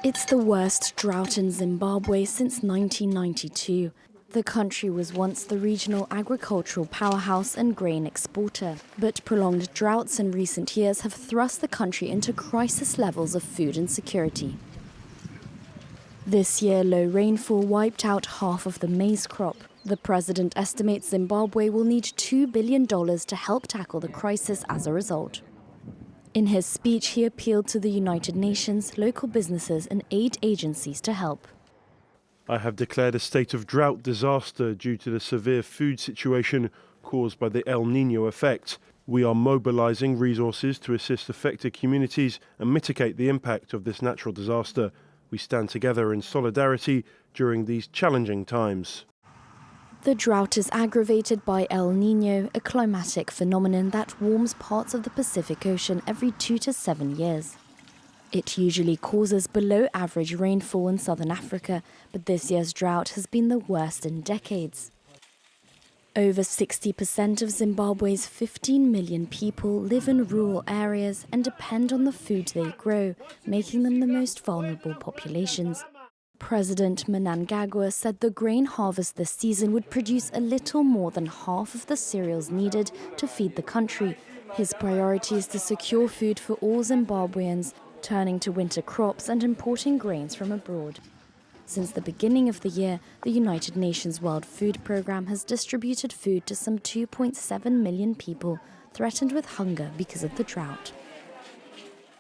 It's the worst drought in Zimbabwe since 1992. The country was once the regional agricultural powerhouse and grain exporter, but prolonged droughts in recent years have thrust the country into crisis levels of food insecurity. This year, low rainfall wiped out half of the maize crop. The president estimates Zimbabwe will need $2 billion to help tackle the crisis as a result. In his speech, he appealed to the United Nations, local businesses and aid agencies to help. I have declared a state of drought disaster due to the severe food situation caused by the El Nino effect. We are mobilizing resources to assist affected communities and mitigate the impact of this natural disaster. We stand together in solidarity during these challenging times. The drought is aggravated by El Nino, a climatic phenomenon that warms parts of the Pacific Ocean every 2 to 7 years. It usually causes below-average rainfall in southern Africa, but this year's drought has been the worst in decades. Over 60% of Zimbabwe's 15 million people live in rural areas and depend on the food they grow, making them the most vulnerable populations. President Mnangagwa said the grain harvest this season would produce a little more than half of the cereals needed to feed the country. His priority is to secure food for all Zimbabweans, turning to winter crops and importing grains from abroad. Since the beginning of the year, the United Nations World Food Programme has distributed food to some 2.7 million people threatened with hunger because of the drought.